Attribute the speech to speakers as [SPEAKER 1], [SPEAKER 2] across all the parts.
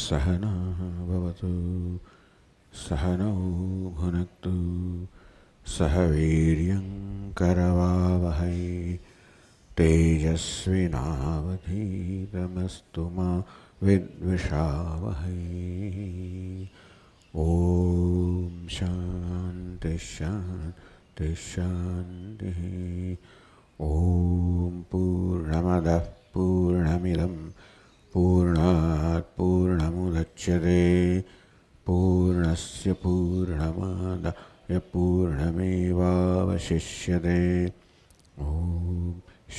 [SPEAKER 1] सहना भवतु सहनौ भुनक्तु सह वीर्यं करवावहै तेजस्विनावधीतमस्तु मा विद्विषावहै। ॐ शान्ति शान्ति शान्तिः। ॐ पूर्णमदः पूर्णमिदं पूर्णात् पूर्णमुदच्यते पूर्णस्य पूर्णमादाय पूर्णमेवावशिष्यते। ॐ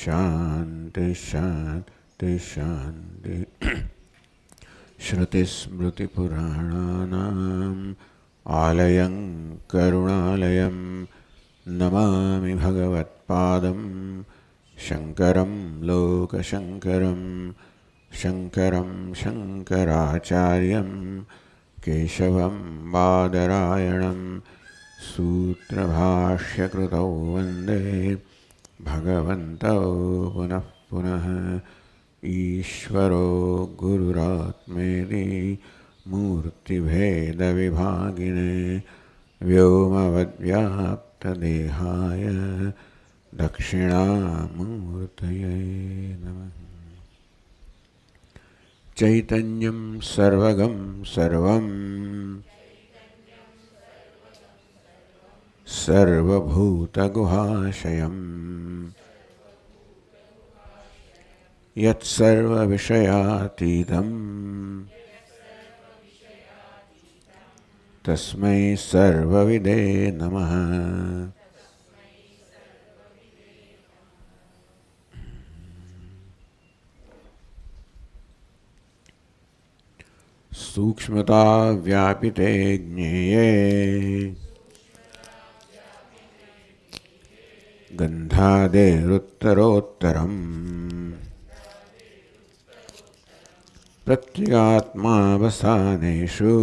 [SPEAKER 1] शान्ति शान्ति शान्ति। श्रुतिस्मृतिपुराणानाम् आलयं करुणालयं नमामि भगवत्पादं शङ्करं लोकशङ्करं शङ्करं शङ्कराचार्यं केशवं बादरायणं सूत्रभाष्यकृतौ वन्दे भगवन्तौ पुनः पुनः। ईश्वरो गुरुरात्मेति मूर्तिभेदविभागिने व्योमवद्व्याप्तदेहाय दक्षिणामूर्तये नमः। चैतन्यं सर्वगं सर्वं सर्वभूतगुहाशयं यत्सर्वविषयातीतं तस्मै सर्वविदे नमः। सूक्ष्मता व्यापिते ज्ञेये गन्धादेरुत्तरोत्तरम् प्रत्यगात्मावसानेषु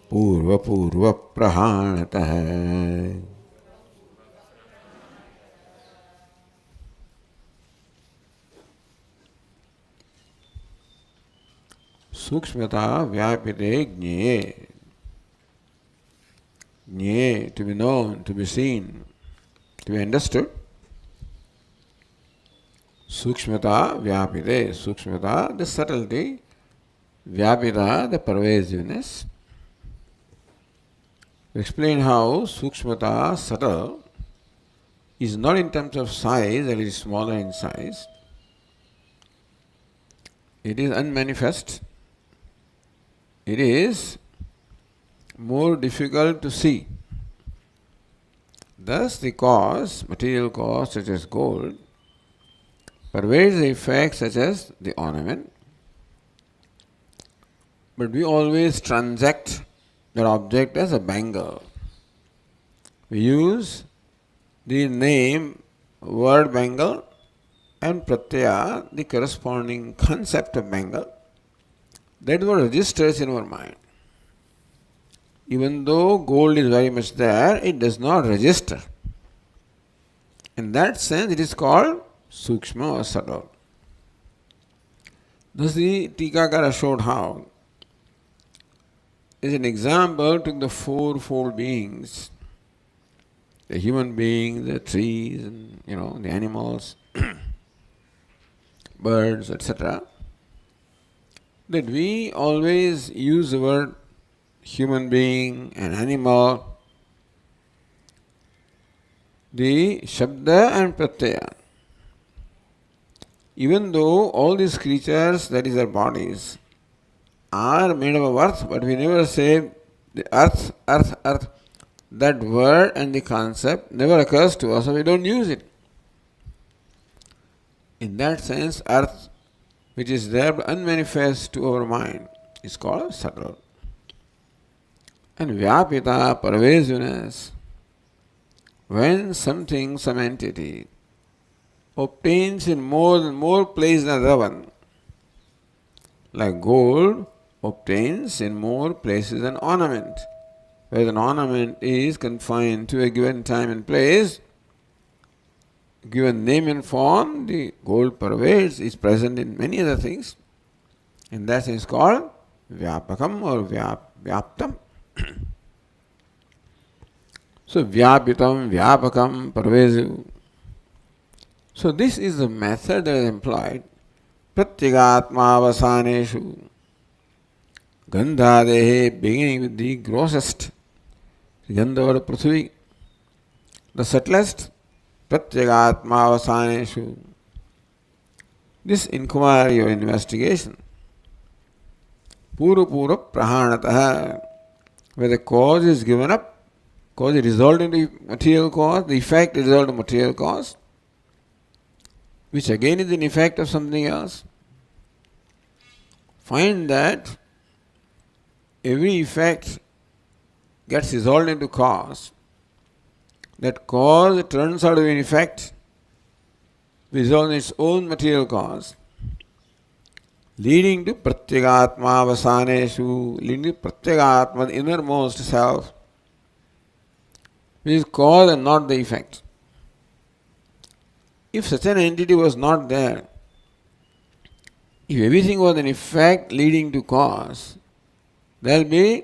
[SPEAKER 1] पूर्वपूर्वप्रहाणतः। सूक्ष्मता व्यापिते ज्ञेये. Jneye, to be known, to be seen, to be understood. Sukshmata vyapite. Sukshmata, the subtlety. Vyapita, the pervasiveness. We explain how Sukshmata, subtle, is not in terms of size, that it is smaller in size. It is unmanifest. It is more difficult to see. Thus the cause, material cause such as gold, pervades the effect such as the ornament. But we always transact that object as a bangle. We use the name, word bangle, and pratyaya, the corresponding concept of bangle. That is what registers in our mind. Even though gold is very much there, it does not register. In that sense, it is called sukshma or subtle. Thus the Tikakara showed how, as an example, took the fourfold beings, the human beings, the trees, and the animals, birds, etc. That we always use the word human being and animal, the shabda and pratyaya. Even though all these creatures, that is their bodies, are made up of earth, but we never say the earth, earth, earth. That word and the concept never occurs to us, so we don't use it. In that sense, earth, which is there but unmanifest to our mind, is called subtle. And vyapita, pervasiveness, when something, some entity, obtains in more place than the one, like gold obtains in more places than ornament. Where an ornament is confined to a given time and place, given name and form, the gold pervades, is present in many other things. And that is called Vyapakam or Vyaptam. So Vyapitam, Vyapakam, pervasive. So this is the method that is employed. Pratyagatmavasaneshu. Gandhadehe, beginning with the grossest. Gandha or Prithvi. The subtlest. Pratyagatmavasaneshu. This inquiry or investigation. Pura prahanataha. Where the cause is given up, cause is resolved into material cause, the effect is resolved into material cause, which again is an effect of something else. Find that every effect gets resolved into cause. That cause turns out to be an effect, resolved in its own material cause, leading to Pratyagatma Vasaneshu, leading to Pratyagatma, the innermost self, which is cause and not the effect. If such an entity was not there, if everything was an effect leading to cause, there will be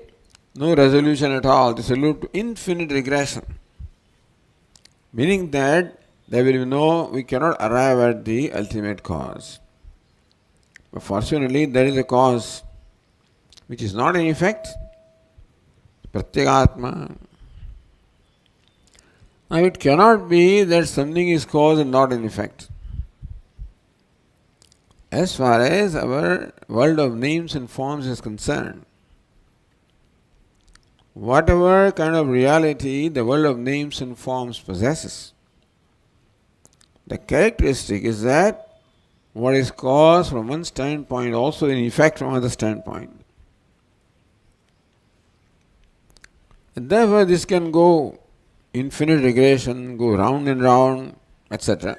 [SPEAKER 1] no resolution at all. This will lead to infinite regression. Meaning that there will be we cannot arrive at the ultimate cause. But fortunately, there is a cause which is not an effect, Pratyagatma. Now it cannot be that something is cause and not an effect. As far as our world of names and forms is concerned, whatever kind of reality the world of names and forms possesses, the characteristic is that what is cause from one standpoint also an effect from another standpoint. And therefore this can go infinite regression, go round and round, etc.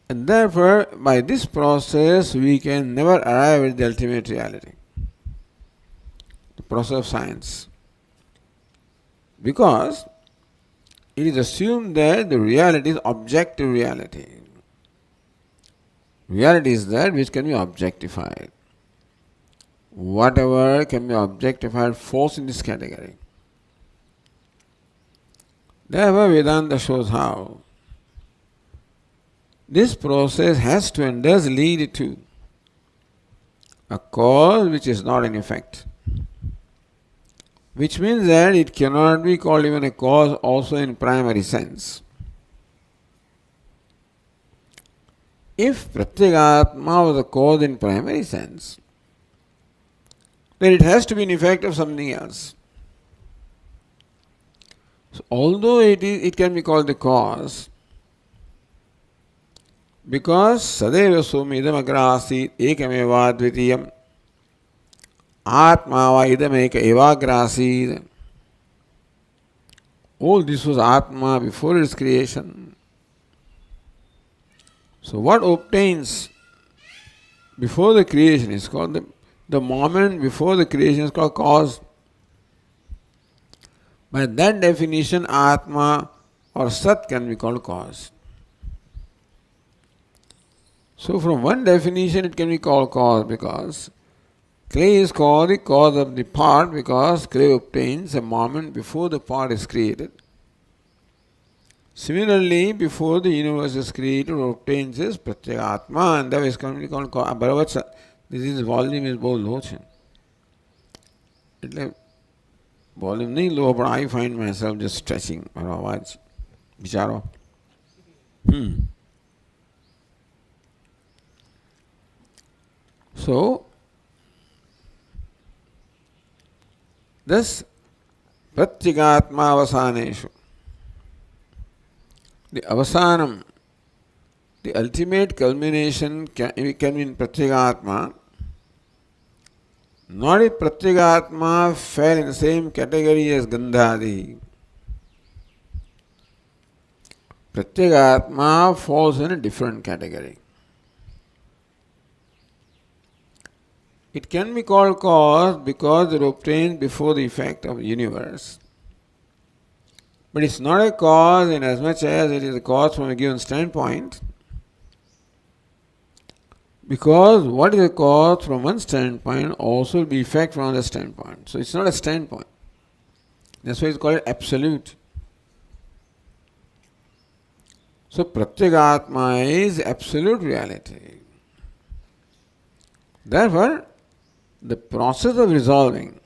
[SPEAKER 1] And therefore, by this process, we can never arrive at the ultimate reality, the process of science. Because it is assumed that the reality is objective reality. Reality is that which can be objectified. Whatever can be objectified falls in this category. Therefore, Vedanta shows how this process has to and does lead to a cause which is not an effect. Which means that it cannot be called even a cause also in primary sense. If Pratyagatma was a cause in primary sense, then it has to be an effect of something else. So although it can be called the cause, because Sadeva Swami idam agrasit ekameva dvitiyam Atma va idam eka evagrasit. All this was Atma before its creation. So what obtains before the creation is called the moment before the creation is called cause. By that definition, Atma or Sat can be called cause. So from one definition it can be called cause because clay is called the cause of the pot because clay obtains a moment before the pot is created. Similarly, before the universe is created, it obtains this Pratyagatma and that is called cause. This volume is बहुत low છે. એટલે volume नहीं low, but I find myself just stretching મારો અવાજ વિચારો. So, thus Pratyagatma avasaneshu. The avasanam, the ultimate culmination can be in Pratyagatma. Not if Pratyagatma fell in the same category as Gandhadi. Pratyagatma falls in a different category. It can be called cause because it obtains before the effect of the universe. But it's not a cause in as much as it is a cause from a given standpoint. Because what is a cause from one standpoint also will be effect from another standpoint. So it's not a standpoint. That's why it's called absolute. So Pratyagatma is absolute reality. Therefore, the process of resolving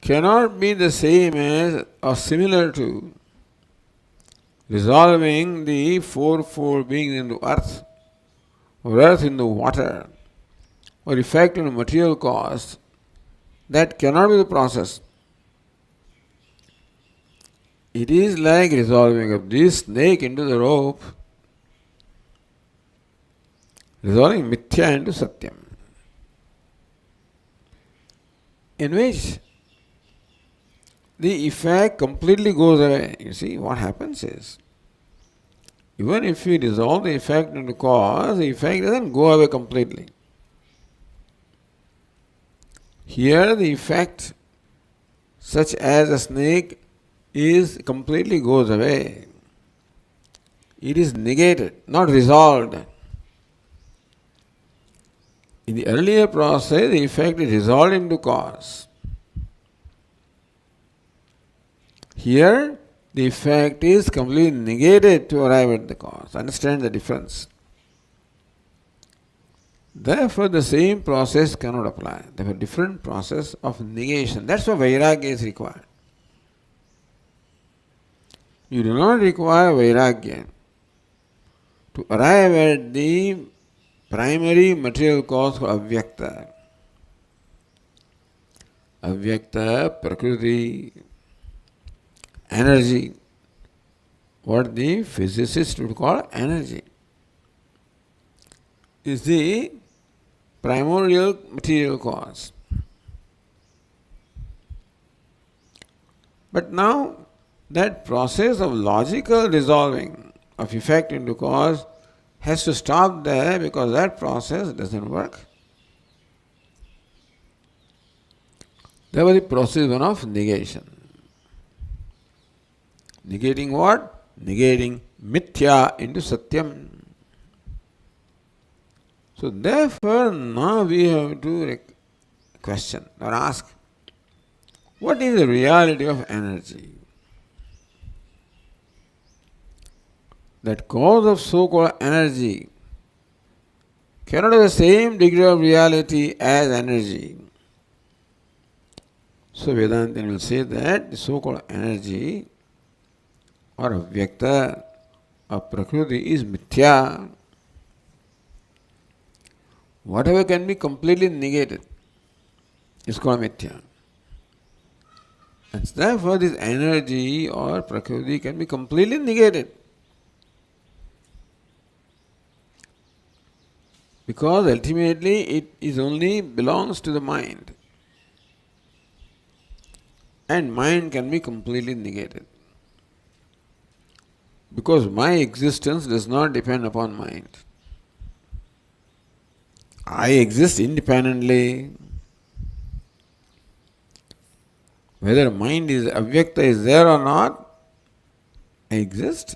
[SPEAKER 1] cannot be the same as or similar to resolving the fourfold beings into earth, or earth into water, or effect on a material cause. That cannot be the process. It is like resolving of this snake into the rope, resolving mithya into satyam, in which the effect completely goes away. You see, what happens is, even if you resolve the effect into cause, the effect doesn't go away completely. Here the effect, such as a snake, is completely goes away. It is negated, not resolved. In the earlier process, the effect is resolved into cause. Here, the effect is completely negated to arrive at the cause. Understand the difference. Therefore, the same process cannot apply. Therefore, different process of negation. That's why vairagya is required. You do not require vairagya to arrive at the primary material cause for avyakta. Avyakta, prakriti, energy. What the physicists would call energy is the primordial material cause. But now, that process of logical resolving of effect into cause has to stop there, because that process doesn't work. There was the process one of negation. Negating what? Negating mithya into satyam. So therefore, now we have to question or ask, what is the reality of energy? That cause of so-called energy cannot have the same degree of reality as energy. So Vedanta will say that the so-called energy or avyakta or prakriti is mithya. Whatever can be completely negated is called mithya. And therefore this energy or prakriti can be completely negated. Because ultimately it is only belongs to the mind. And mind can be completely negated. Because my existence does not depend upon mind. I exist independently. Whether mind is avyakta is there or not, I exist.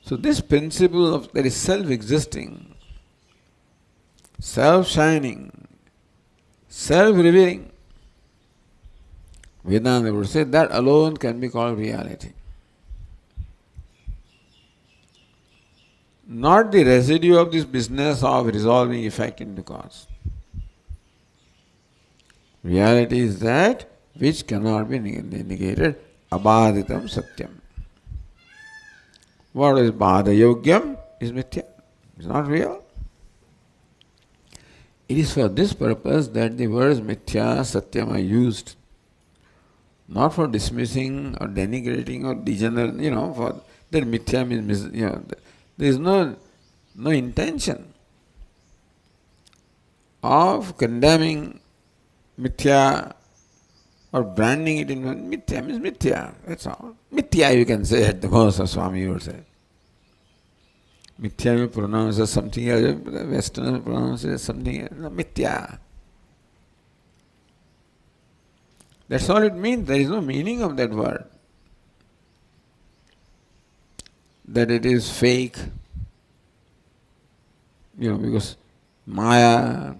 [SPEAKER 1] So this principle of that is self-existing, self-shining, self-revealing, Vedanta would say that alone can be called reality. Not the residue of this business of resolving effect into cause. Reality is that which cannot be negated, abhaditam satyam. What is bhadayogyam is mithya. It's not real. It is for this purpose that the words mithya, satyam are used. Not for dismissing or denigrating or degenerating, for that mithya means, there is no intention of condemning mithya or branding it in mithya means mithya. That's all. Mithya you can say at the most, as Swami would say. Mithya you pronounce as something else, Westerners pronounce it as something else. No, mithya. That's all it means. There is no meaning of that word. that it is fake, because Maya,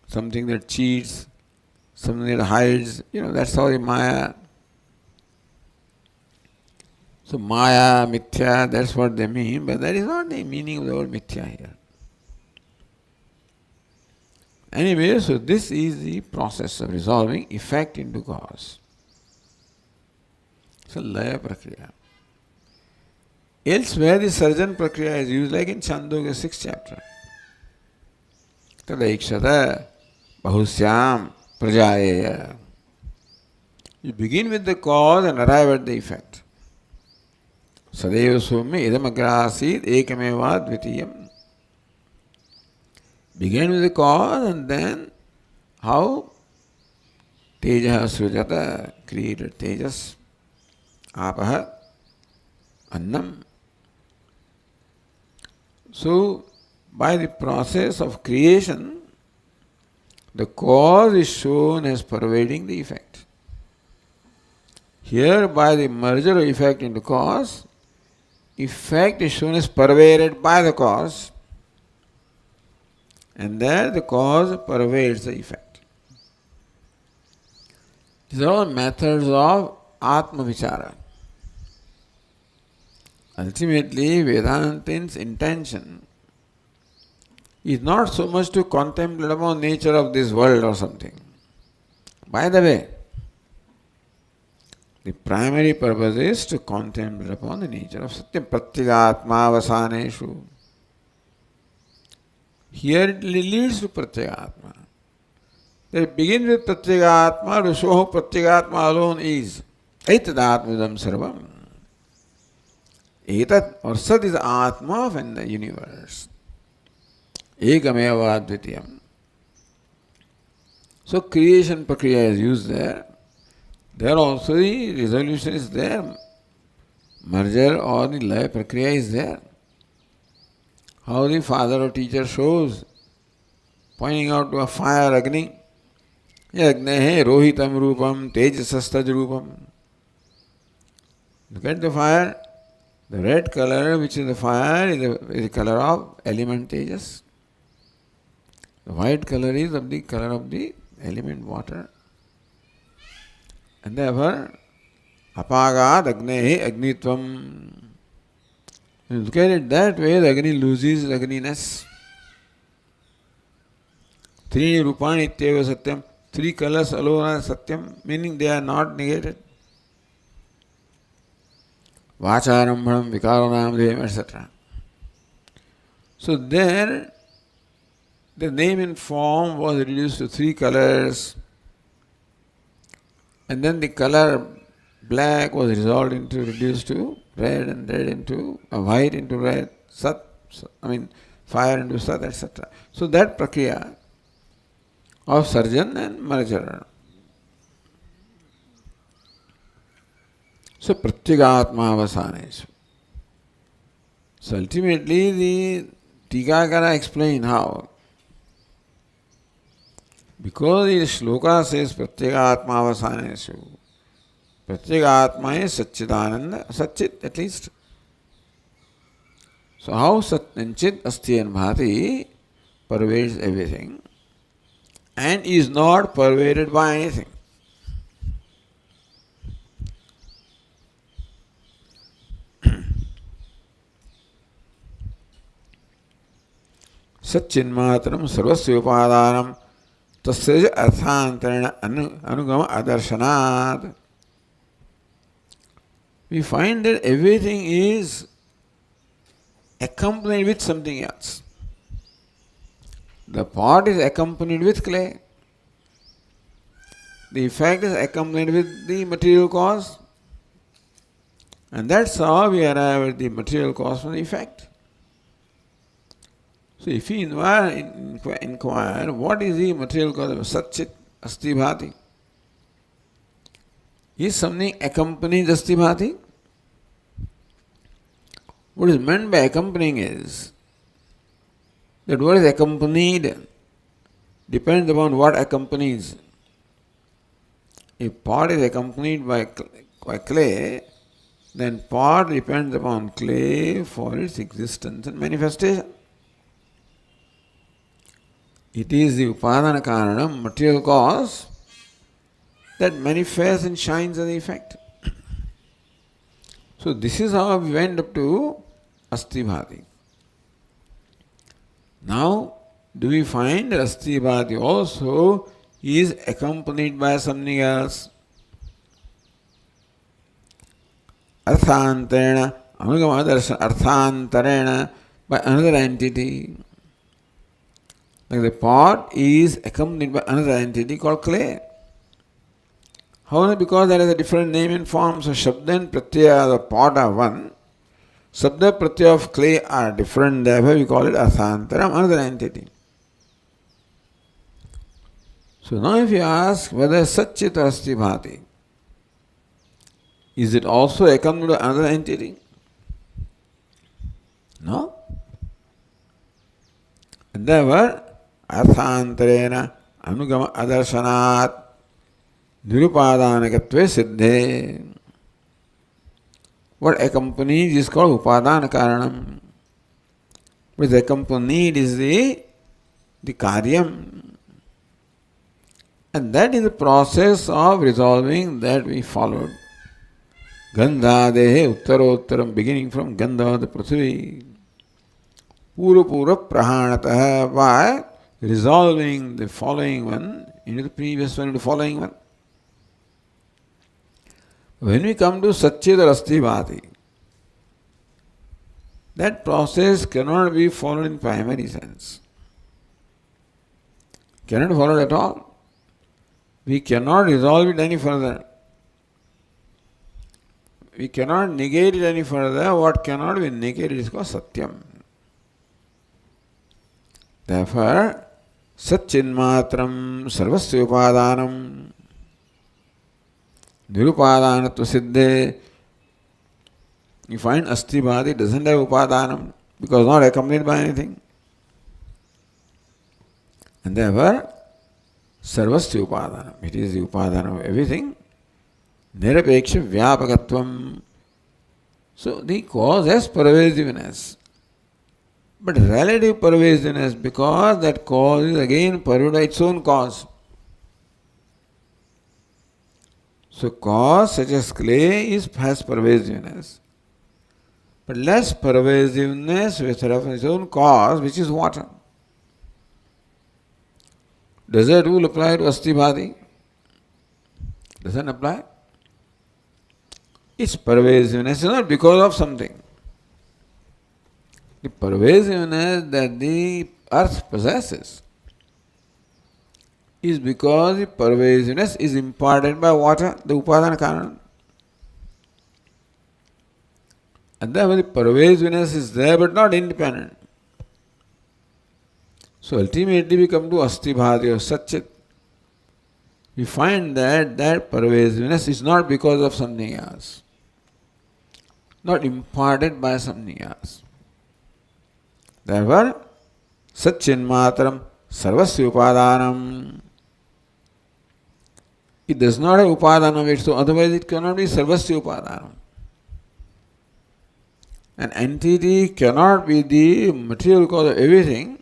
[SPEAKER 1] something that cheats, something that hides, that's how the Maya. So Maya, Mithya, that's what they mean, but that is not the meaning of the word Mithya here. Anyway, so this is the process of resolving effect into cause. So Laya Prakriya. Elsewhere the Sarjan Prakriya is used like in Chandogya 6th chapter. Tadaikshata Bahusyam Prajayeya. You begin with the cause and arrive at the effect. Sadeva Swami Idamagrasid Ekameva Dvitiyam. Begin with the cause and then how Tejaha Sujata created Tejas, Apaha, Annam. So, by the process of creation, the cause is shown as pervading the effect. Here, by the merger of effect into cause, effect is shown as pervaded by the cause, and there the cause pervades the effect. These are all methods of Atma Vichara. Ultimately, Vedantin's intention is not so much to contemplate upon nature of this world or something. By the way, the primary purpose is to contemplate upon the nature of Satyam Pratyagatma Vasaneshu. Here it leads to Pratyagatma. They begin with Pratyagatma to show how Pratyagatma alone is. Aitadatmidam sarvam. Etat or Sat is Atma of the universe. Ekameva Advitiyam. So creation Prakriya is used there. There also the resolution is there. Merger or the Laya Prakriya is there. How the father or teacher shows, pointing out to a fire Agni. Yagnehe rohitam rupam tejasastaj rupam. Look at the fire. The red color which is the fire is the color of element Tejas. The white color is of the color of the element water. And therefore, apagad agnehe agnitvam. When you look at it that way, the Agni loses Agniness. Three rupani ityeva satyam. Three colors alone are satyam, meaning they are not negated. Vacharambhanam, vikaranam, devam, etc. So there, the name and form was reduced to three colors, and then the color black was reduced to red, and red into white into red, fire into sat, etc. So that prakriya of sarjan and merger. So pratyagatma avasaneshu. So ultimately the Tikakara explain how. Because the shloka says pratyagatma avasaneshu. Pratyagatma is Satchidananda, Satchit at least. So how Sat and Chit Asti and Bhati pervades everything and is not pervaded by anything. Satchinmatram sarvasya upadanam tasya arthantarena anugama adarshanat. We find that everything is accompanied with something else. The pot is accompanied with clay. The effect is accompanied with the material cause. And that's how we arrive at the material cause from the effect. So if we inquire what is the material cause of Satchit Asti Bhati? Is something accompanies Asti Bhati? What is meant by accompanying is that what is accompanied depends upon what accompanies. If pot is accompanied by clay, then pot depends upon clay for its existence and manifestation. It is the upadana karanam, material cause, that manifests and shines as the effect. So this is how we went up to Asti Bhati. Now, do we find that Asti Bhati also is accompanied by something else? Arthantarena, anugama darsana, arthantarena, by another entity. Like the pot is accompanied by another entity called clay. However, because there is a different name and form, so Shabda and Pratyaya of the pot are one. Shabda Pratyaya of clay are different, therefore we call it Arthantaram, another entity. So now if you ask whether Satchit or Asti Bhati, is it also accompanied by another entity? No. And therefore, Arthantarena Anugama Adarsanat Nirupadanakatve Siddhe. What accompanies is called Upadana Karanam. What is accompanied is the Karyam. And that is the process of resolving that we followed. Gandhadehe Uttarottaram, beginning from Gandha, the Prithvi. Pura Pura Prahanataha, by resolving the following one into the previous one, into the following one. When we come to Satchit or Asti Bhati, that process cannot be followed in primary sense. Cannot follow at all. We cannot resolve it any further. We cannot negate it any further. What cannot be negated is called Satyam. Therefore, Satchinmatram Sarvasya Upadanam Nirupadanatva Siddhe. You find Asti Bhati doesn't have Upadanam because not accompanied by anything. And therefore, Sarvasya Upadanam. It is the Upadanam of everything. Nirapeksha Vyapakatvam. So the cause has pervasiveness. But relative pervasiveness, because that cause is again pervaded by its own cause. So cause such as clay has pervasiveness. But less pervasiveness with reference to its own cause, which is water. Does that rule apply to Asti Bhati? Doesn't apply. Its pervasiveness is not because of something. The pervasiveness that the earth possesses is because the pervasiveness is imparted by water, the Upadana Karanam. And therefore the pervasiveness is there but not independent. So ultimately we come to Asti Bhati or Satchit. We find that that pervasiveness is not because of something else, not imparted by something else. Therefore, Satchinmatram Sarvasya Upadanam. It does not have Upadana of it, so otherwise it cannot be Sarvasya Upadanam. An entity cannot be the material cause of everything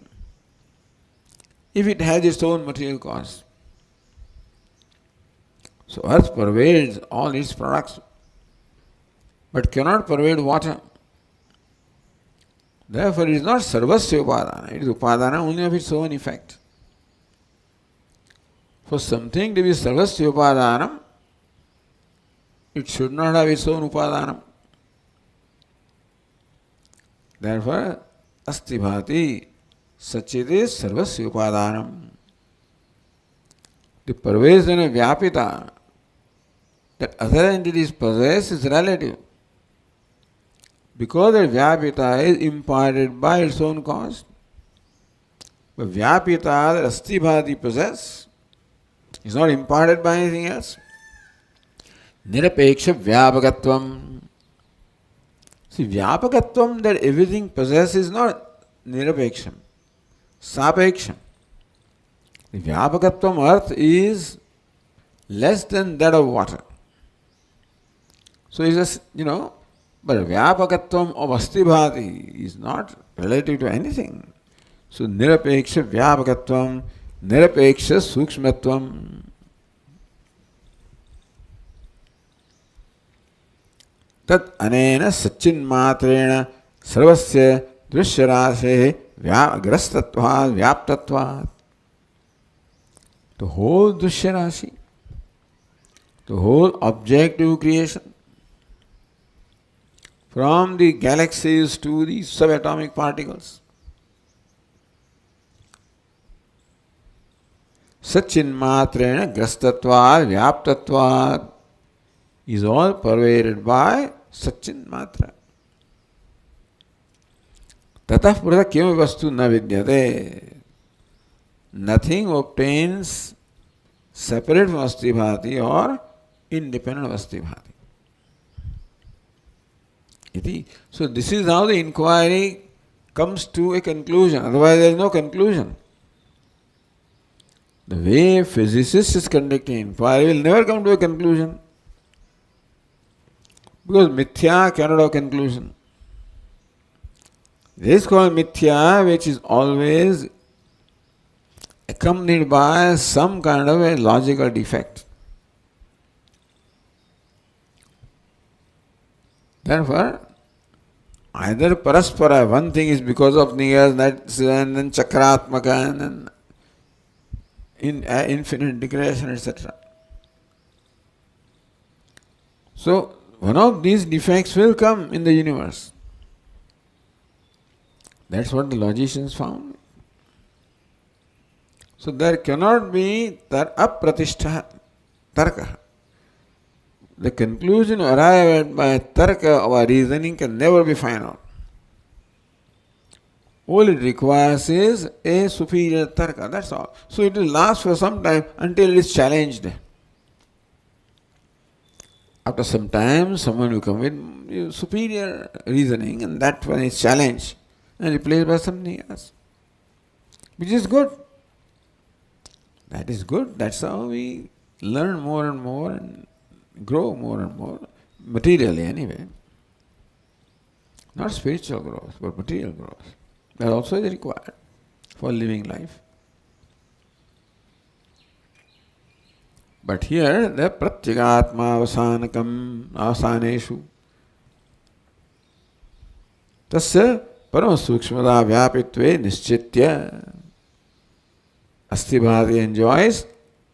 [SPEAKER 1] if it has its own material cause. So earth pervades all its products, but cannot pervade water. Therefore, it is not Sarvasya Upadana, it is Upadana only of its own effect. For something to be Sarvasya Upadanam, it should not have its own Upadanam. Therefore, Asti Bhati Satchit is Sarvasya Upadanam. The pervasiveness of Vyapita that other entities possess is relative. Because that Vyapita is imparted by its own cause. But Vyapita that Asti Bhati possess is not imparted by anything else. Nirapeksha Vyapakatvam. See, Vyapakatvam that everything possesses is not Nirapeksham, Sapeksham. The Vyapakatvam earth is less than that of water. So it's just, But Vyapakatvam of Asthibhati is not relative to anything. So Nirapeksha Vyapakatvam, Nirapeksha Sukshmatvam. Tat anena Sachin Matreena Sarvasya Drishyarashe Grastatvat Vyaptatvat. The whole Drishyarasi, the whole objective creation, from the galaxies to the subatomic particles. Sachin Matrena Grastatvat Vyaptatvat is all pervaded by Sachin Matra. Tatah purata kyam vastu na vidyate. Nothing obtains separate from Asthibhati or independent of Asthibhati. So this is how the inquiry comes to a conclusion. Otherwise there is no conclusion. The way physicists is conducting inquiry will never come to a conclusion. Because mithya cannot have conclusion. This is called mithya, which is always accompanied by some kind of a logical defect. Therefore, either paraspara, one thing is because of niyas, that's and then chakratmaka, and then infinite digression, etc. So, one of these defects will come in the universe. That's what the logicians found. So there cannot be apratishta tarka. The conclusion arrived at by tarka or reasoning can never be final. All it requires is a superior tarka, that's all. So it will last for some time until it is challenged. After some time, someone will come with superior reasoning, and that one is challenged and replaced by something else, which is good. That is good. That's how we learn more and more and grow more and more, materially anyway. Not spiritual growth, but material growth. That also is required for living life. But here, the pratyagatma avasaneshu tasya param sukshmata vyapitve nischitya. Asthibhati enjoys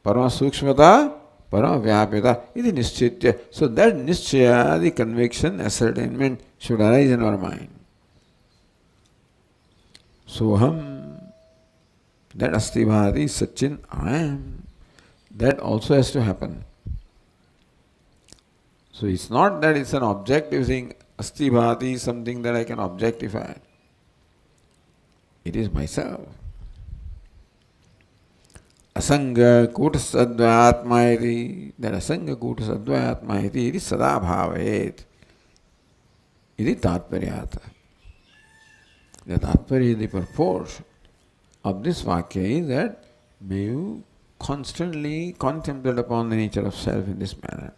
[SPEAKER 1] parama sukshmata, parama vyapita, iti nischitya. So that nischaya, the conviction, ascertainment should arise in our mind. Soham, that Asthibhati, Sachin, I am. That also has to happen. So it's not that it's an objective thing. Asthibhati is something that I can objectify. It is myself. Asanga kutas advayatma iti. That asanga kutas advayatma iti iti sada bhavet. Iti tatparyata. The tatparya, the purport of this vakya is that may you constantly contemplate upon the nature of self in this manner.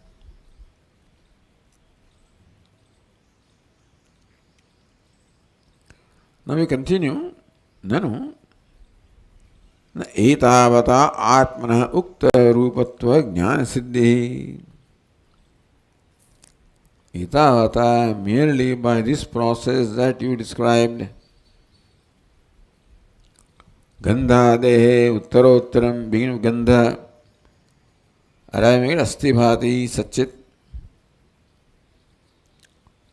[SPEAKER 1] Now we continue. Nanu na etavata atmana ukta rupatva jnana siddhi. Etavata, merely by this process that you described, gandha dehe uttarottaram, beginning of gandha, arriving at asthibhati sachit,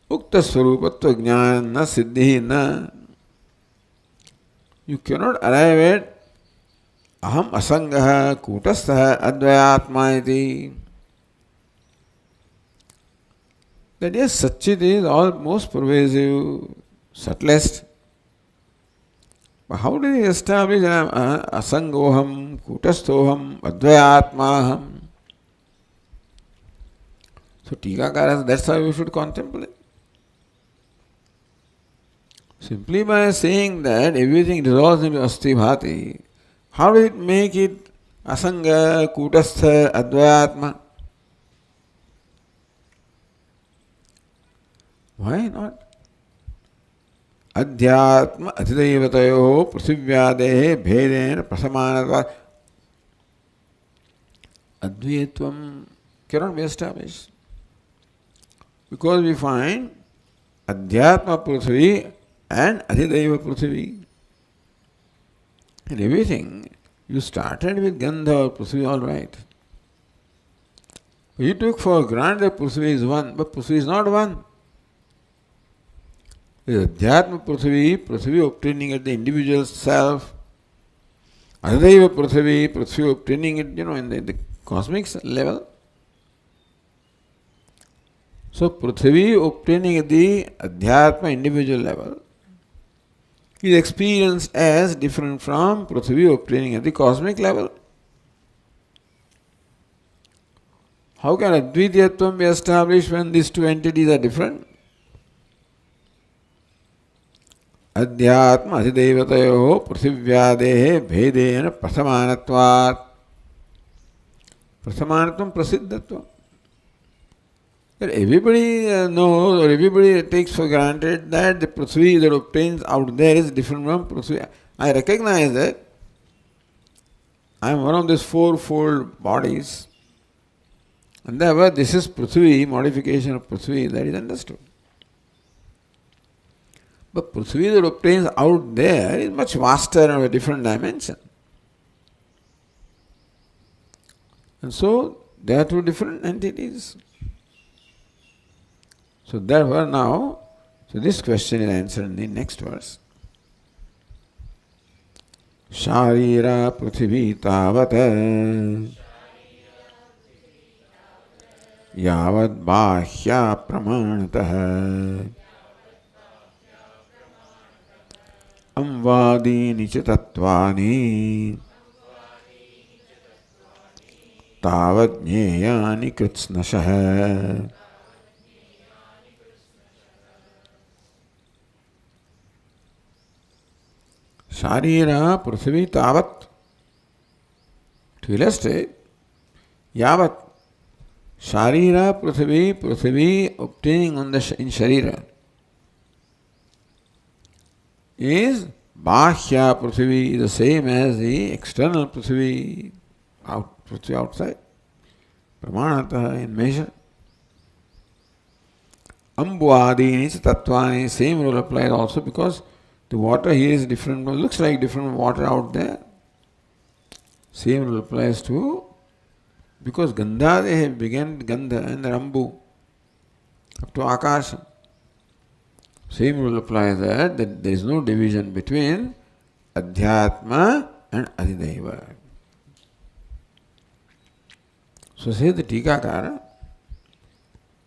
[SPEAKER 1] ukta swarupatva jnana na siddhi na. You cannot arrive at aham asangaha kutastha advayatma iti. That yes, Satchit is almost pervasive, subtlest. But how do you establish asangoham, kutastoham, advayatmaham? So Tikakara, that's how you should contemplate. Simply by saying that everything dissolves into asthibhati, how does it make it asanga, kutastha, advayatma? Why not? Adhyatma adhidevatayo prithivyadehe bhedena prasamanatva advaitvam cannot be established. Because we find Adhyatma Prithvi and Adhideva Prithvi. And everything, you started with Gandha or Prithvi, all right. You took for granted that Prithvi is one, but Prithvi is not one. There is Adhyatma Prithvi, Prithvi obtaining at the individual self. Adhideva Prithvi, Prithvi obtaining it, in the cosmic level. So, Prithvi obtaining at the Adhyatma individual level is experienced as different from Prithvi obtaining at the cosmic level. How can Advitiyatvam be established when these two entities are different? Adhyatma adhidevatayo prithivyadehe bhedena prasamanatvat. Prasamanatvam prasiddhatvam. That everybody knows or everybody takes for granted that the Prithvi that obtains out there is different from Prithvi. I recognize that I am one of these fourfold bodies, and therefore this is Prithvi, modification of Prithvi, that is understood. But Prithvi that obtains out there is much vaster and of a different dimension. And so they are two different entities. So therefore now, this question is answered in the next verse. Sharira prithvi tavat yavad bahya pramanatah amvadini cha tattvani tavat jneyani kritsnashah. Sharira prithvi tavat. To illustrate, yavat. Sharira prithvi obtaining in Sharira is bahya prithvi, the same as the external prithvi, prithvi outside. Pramanatah, in measure. Ambuadini tattvani, same rule applies also because the water here is different, looks like different water out there. Same rule applies to, because Gandha, they have begun Gandha and Rambu up to Akasha. Same rule applies that there is no division between Adhyatma and Adhideva. So says the Tikakara,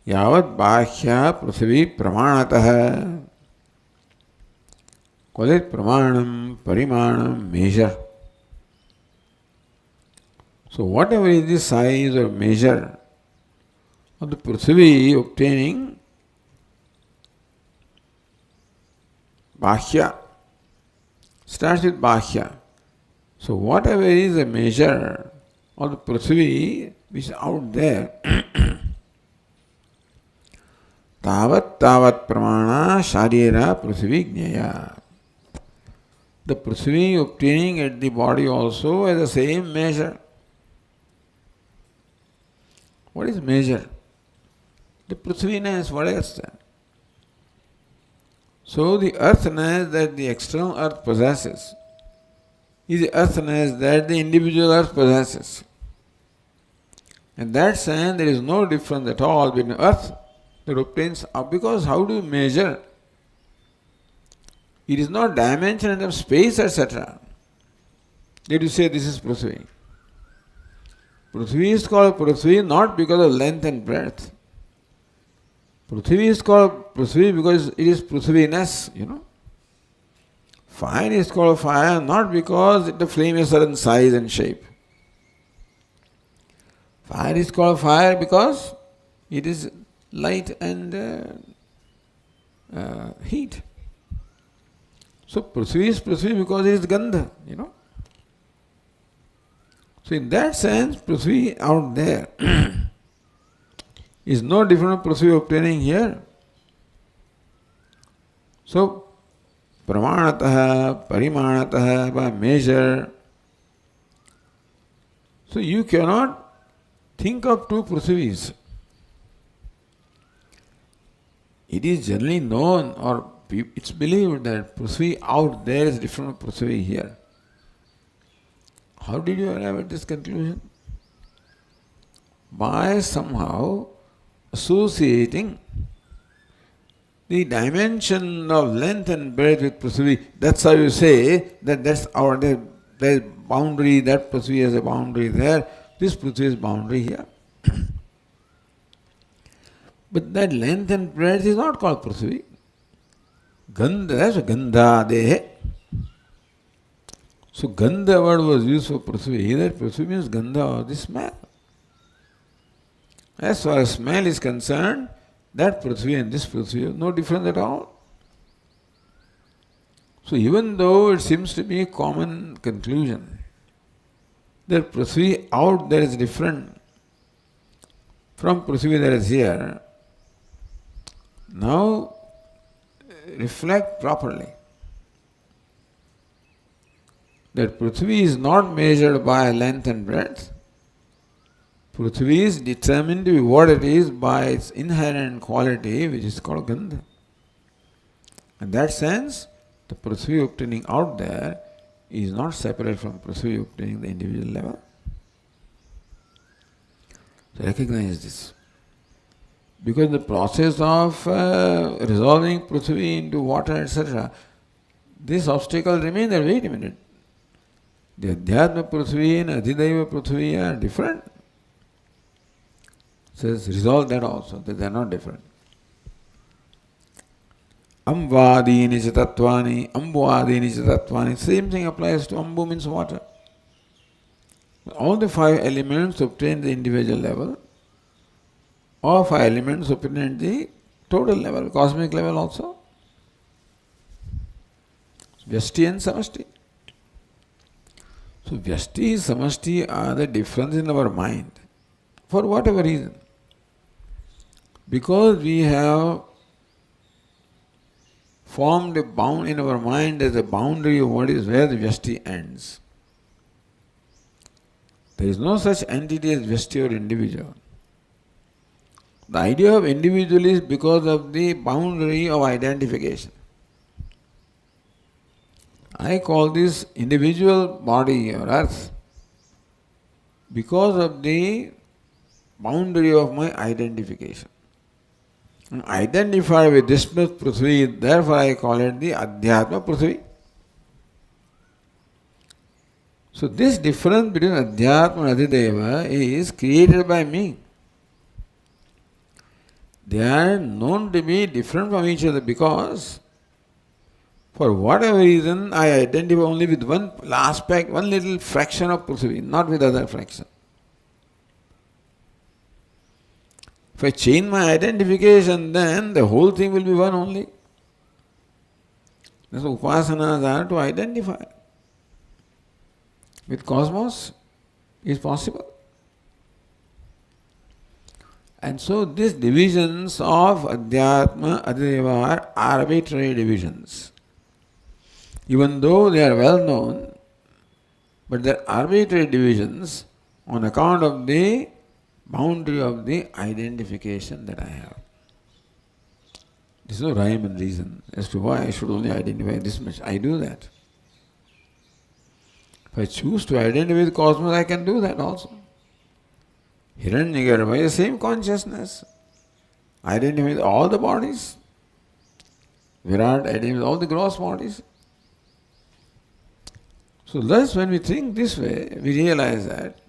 [SPEAKER 1] Yavat Bahya Prithvi Pramanatah. Call it Pramanam, Parimanam, measure. So whatever is the size or measure of the Prithvi obtaining Bahya, starts with Bahya. So whatever is the measure of the Prithvi which is out there, Tavat Pramana Sharira Prithvi Jnaya. The Prithvi obtaining at the body also has the same measure. What is measure? The Prithviness, what else then? So the earthness that the external earth possesses is the earthness that the individual earth possesses. In that sense, there is no difference at all between earth that obtains, because how do you measure? It is not dimension of space, etc. Did you say this is Prithvi? Prithvi is called Prithvi not because of length and breadth. Prithvi is called Prithvi because it is Prithviness, Fire is called fire not because the flame is certain size and shape. Fire is called fire because it is light and heat. So Prithvi is Prithvi because it is Gandha, So in that sense, Prithvi out there is no different from Prithvi obtaining here. So, pramanataha, parimanataha, by measure. So, you cannot think of two Prithvis. It is generally known or it's believed that Prithvi out there is different from Prithvi here. How did you arrive at this conclusion? By somehow associating the dimension of length and breadth with Prithvi. That's how you say that there's boundary, that Prithvi has a boundary there, this Prithvi is boundary here. But that length and breadth is not called Prithvi. Gandha, that's a Gandha Dehe. So Gandha word was used for Prithvi. That Prithvi means Gandha or the smell. As far as smell is concerned, that Prithvi and this Prithvi are no different at all. So even though it seems to be a common conclusion that Prithvi out there is different from Prithvi that is here, now reflect properly that Prithvi is not measured by length and breadth. Prithvi is determined to be what it is by its inherent quality, which is called Gandha. In that sense, the Prithvi obtaining out there is not separate from Prithvi obtaining the individual level. So recognize this. Because the process of resolving Prithvi into water, etc., this obstacle remains there. Wait a minute. The Adhyatma Prithvi and Adhidaiva Prithvi are different. Says resolve that also, that they are not different. Amvadini Chatatvani, Ambuvadini Chatatvani, same thing applies to Ambu means water. All the five elements obtain the individual level, all five elements obtain the total level, cosmic level also. Vyashti and Samashti. So Vyashti and Samashti are the difference in our mind, for whatever reason. Because we have formed a bound in our mind as a boundary of what is where the Vyashti ends. There is no such entity as Vyashti or individual. The idea of individual is because of the boundary of identification. I call this individual body or earth because of the boundary of my identification. Identified with this Prithvi, therefore I call it the Adhyatma Prithvi. So this difference between Adhyatma and Adhideva is created by me. They are known to be different from each other because for whatever reason I identify only with one aspect, one little fraction of Prithvi, not with other fraction. If I change my identification, then the whole thing will be one only. That's what upasanas are, to identify with cosmos is possible. And so these divisions of Adhyatma, Adhideva are arbitrary divisions. Even though they are well known, but they are arbitrary divisions on account of the boundary of the identification that I have. There is no rhyme and reason as to why I should only identify this much. I do that. If I choose to identify with cosmos, I can do that also. Hiranyagarbha is the same consciousness. Identify with all the bodies. Virat identifies with all the gross bodies. So thus when we think this way, we realize that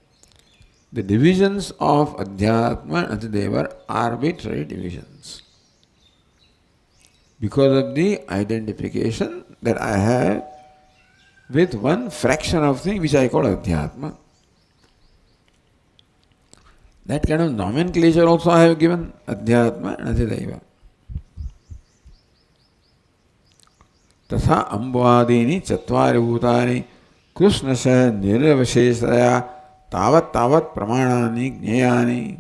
[SPEAKER 1] the divisions of Adhyatma and Adhideva are arbitrary divisions because of the identification that I have with one fraction of thing which I call Adhyatma. That kind of nomenclature also I have given, Adhyatma and Adhideva. Tatha ambvadini chatvari bhutani krishnasya niravashesaya tavat tavat pramanani gneyani.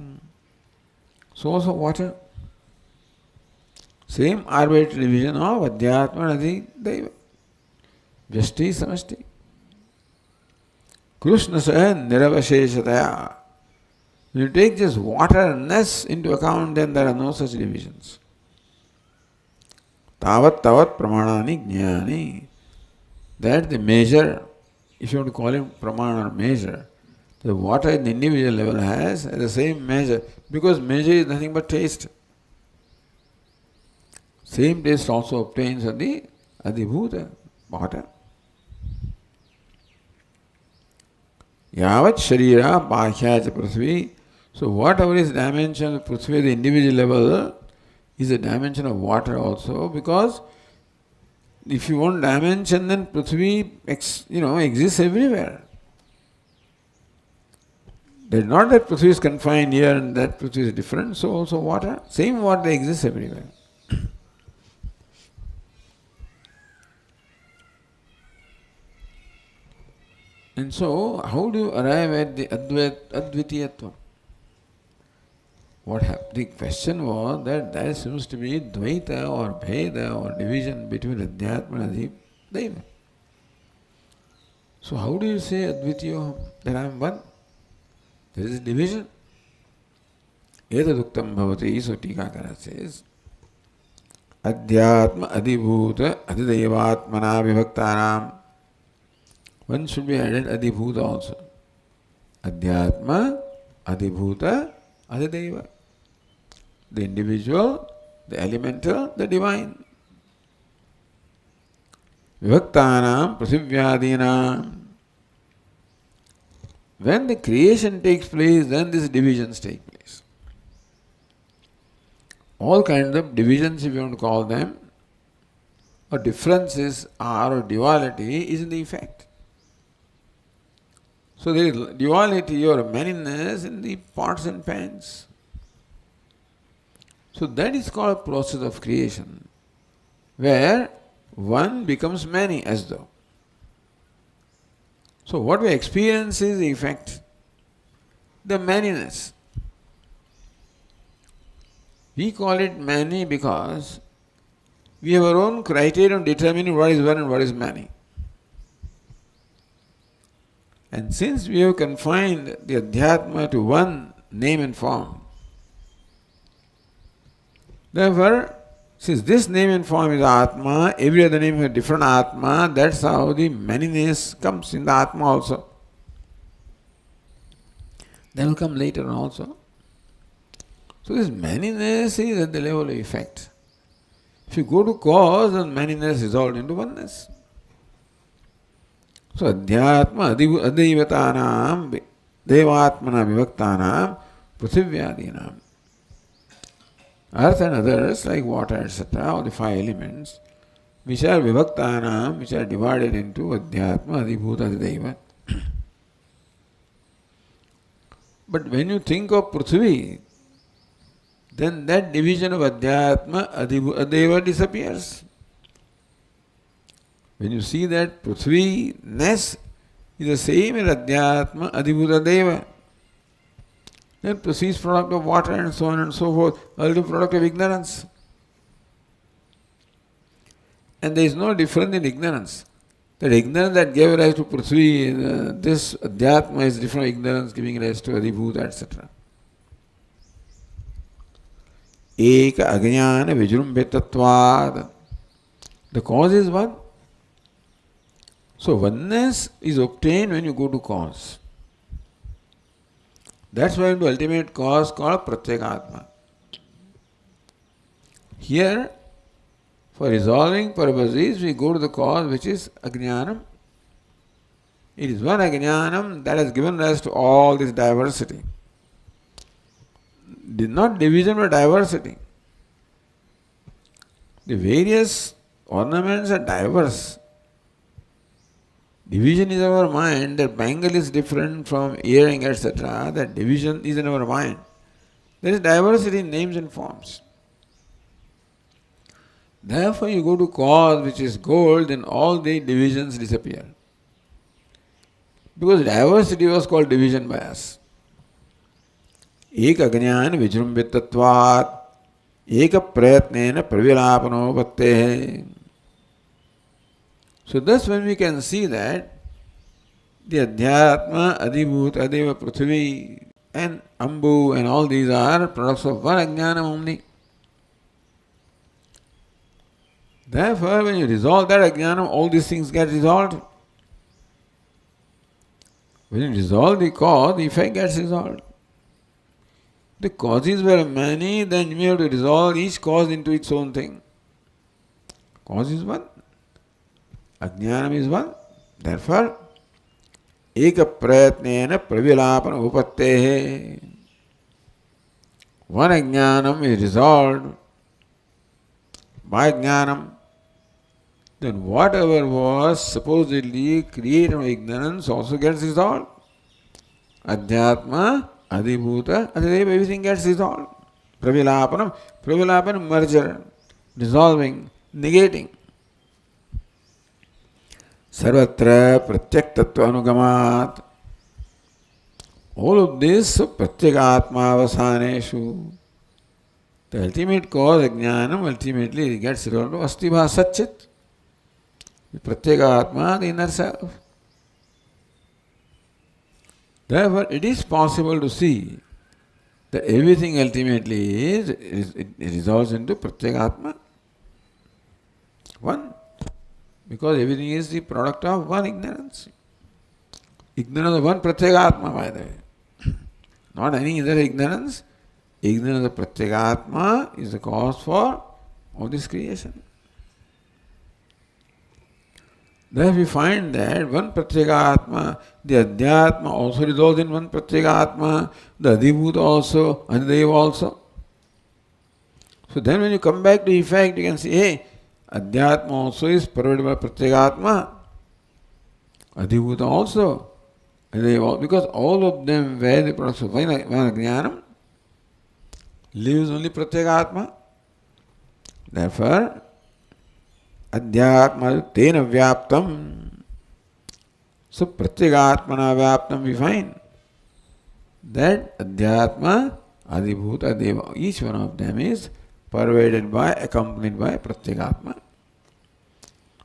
[SPEAKER 1] So also water. Same arbitrary division of Adhyatma and Adidaiva. Vyashti Samashti. Krishna says Niravasheshataya. When you take just waterness into account, then there are no such divisions. Tavat tavat pramanani jnani. That the measure, if you want to call it pramana or measure, the water in the individual level has the same measure, because measure is nothing but taste. Same taste also obtains at the adibhuta water. Yavat sharira bhashya cha prithvi. So whatever is dimension of prithvi at the individual level is a dimension of water also, because if you want dimension, then prithvi exists everywhere. There is not that prithvi is confined here and that prithvi is different, so also water, same water exists everywhere. And so, how do you arrive at the Advitiyatva? The question was that there seems to be Dvaita or Bheda or division between Adhyatma and Adidaiva. So how do you say Advitiyo, that I am one? There is a division. Etaduktam bhavati, so Tikakara says, Adhyatma adibhuta adidaivatmana vibhaktanam. One should be added adibhuta also. Adhyatma adibhuta adidaiva. The individual, the elemental, the divine. Vibhaktanam prasivyadinam. When the creation takes place, then these divisions take place. All kinds of divisions, if you want to call them, or differences or duality is in the effect. So there is duality or manyness in the pots and pans. So that is called process of creation, where one becomes many as though. So what we experience is the effect, the manyness. We call it many because we have our own criterion determining what is one and what is many. And since we have confined the Adhyatma to one name and form, therefore, since this name and form is Atma, every other name has a different Atma, that's how the manyness comes in the Atma also. That will come later on also. So this manyness is at the level of effect. If you go to cause, then manyness resolved into oneness. So Adhyatma adaivatanam devatmana vibhaktanam prithivyaadinam. Earth and others like water, etc., or the five elements, which are vibhaktanam, which are divided into Adhyatma adibhuta adidaiva. But when you think of Prithvi, then that division of Adhyatma adidaiva disappears. When you see that Prithvi-ness is the same as Adhyatma adibhuta adidaiva, then proceeds product of water and so on and so forth, also product of ignorance. And there is no difference in ignorance. That ignorance that gave rise to Prithvi, this Adhyatma is different ignorance giving rise to Adibhuta, etc. Eka Ajnana Vijrumbhitatvad. The cause is one. So oneness is obtained when you go to cause. That's why the ultimate cause called Pratyekatma. Here, for resolving purposes, we go to the cause which is Ajnanam. It is one Ajnanam that has given rise to all this diversity. Not division but diversity. The various ornaments are diverse. Division is our mind, that bangle is different from earring, etc. That division is in our mind. There is diversity in names and forms. Therefore, you go to cause which is gold, then all the divisions disappear. Because diversity was called division by us. Ek ajnana vijrumbhitatvat. एक प्रयत्नेन प्रविलापनोपत्तेः. So thus when we can see that the Adhyatma, Adhibhut, Adeva, Prithvi and Ambu and all these are products of one Ajnana only. Therefore, when you resolve that Ajnana, all these things get resolved. When you resolve the cause, the effect gets resolved. The causes were many, then you have to resolve each cause into its own thing. Cause is one, Ajnanam is one. Therefore, Eka prayatnena pravilapana upattehe. One Ajnanam is resolved by Jnanam. Then whatever was supposedly created by ignorance also gets resolved. Adhyatma, Adhibhuta, Adhideva, everything gets resolved. Pravilapanam, Pravilapanam, merger, dissolving, negating. Sarvatra pratyak tattva anugamat. All of this pratyekatma avasaneshu. The ultimate cause, Ajnanam, ultimately gets resolved to Astibha Satchit. The pratyekatma, the inner self. Therefore, it is possible to see that everything ultimately it resolves into pratyekatma. One. Because everything is the product of one ignorance. Ignorance of one pratyekatma, by the way. Not any other ignorance. Ignorance of pratyekatma is the cause for all this creation. There we find that one pratyekatma, the Adhyatma also resolves in one pratyekatma, the Adhibhuta also, Adhideva also. So then when you come back to effect, you can see, hey, Adhyatma also is pervaded by pratyekatma, Adhibhuta also, Adhideva, because all of them were the products of one Jnanam, lives only pratyekatma. Therefore, Adhyatma tena vyaptam. So pratyekatmana vyaptam we find that Adhyatma, Adhibhuta, Adeva, each one of them is pervaded by, accompanied by pratyekatma.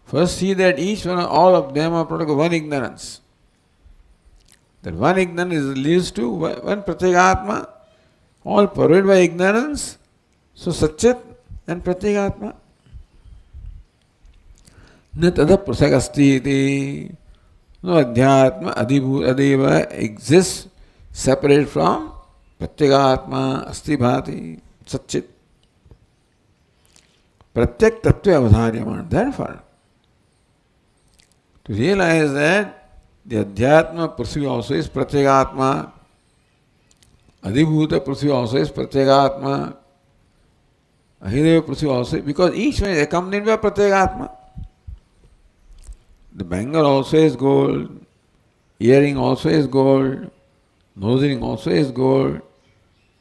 [SPEAKER 1] First see that each one, all of them are product of one ignorance. That one ignorance leads to one pratyekatma, all pervaded by ignorance. So Satchit and pratyekatma. न तद प्रसगस्ति इति. No Adhyatma, Adhibhuta, Adeva exists separate from pratyekatma, asti bhati, Satchit. Pratyak tattva avadharyamana. Therefore, to realize that the Adhyatma Prithvi also is pratyekatma, Adhibhuta Prithvi also is pratyekatma, Adhideva Prithvi also, because each one is accompanied by pratyekatma. The bangle also is gold, earring also is gold, nose ring also is gold.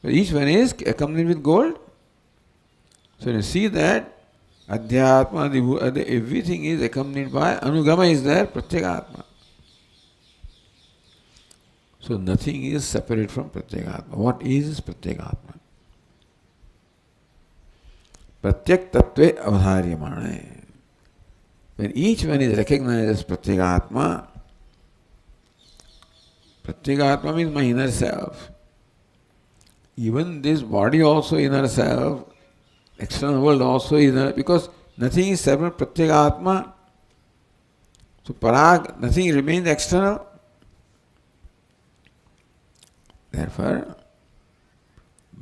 [SPEAKER 1] But each one is accompanied with gold. So you see that Adhyatma, everything is accompanied by Anugama is there, pratyekatma. So nothing is separate from pratyekatma. What is pratyekatma? Pratyak tattve avadharyamana. When each one is recognized as pratyekatma, pratyekatma means my inner self. Even this body also inner self, external world also inner, because nothing is separate pratyekatma. So parag, nothing remains external. Therefore,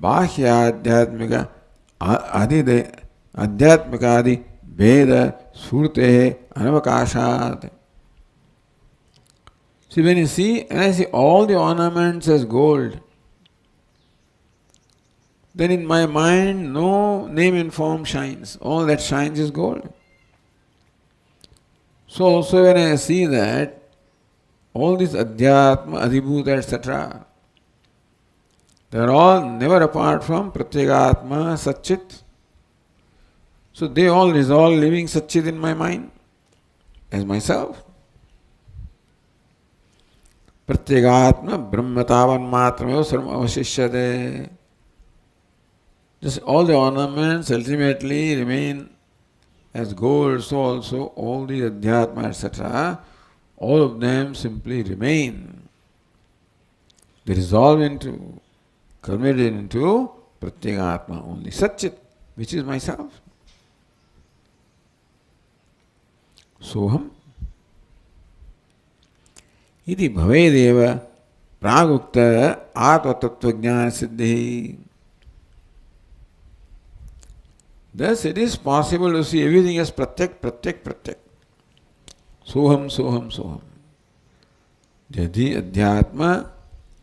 [SPEAKER 1] bahya adhyatmika adhyatmika adi Veda surte anavakashat. See, when you see, and I see all the ornaments as gold, then in my mind no name and form shines. All that shines is gold. So also when I see that all these Adhyatma, Adhibhuta, etc., they are all never apart from pratyekatma, Satchit. So they all resolve living Satchit in my mind as myself. Pratyekatma brahmatavan matrameva sarvam avashishyate. Just all the ornaments ultimately remain as gold, so also all the Adhyatma, etc., all of them simply remain. They dissolve into, culminate into Pratyagatma only, Satchit, which is myself. Soham iti bhavedeva pragukta atmatattva siddhi. Thus it is possible to see everything as pratyak, pratyak, pratyak. Soham, soham, soham. Jadi adhyatma,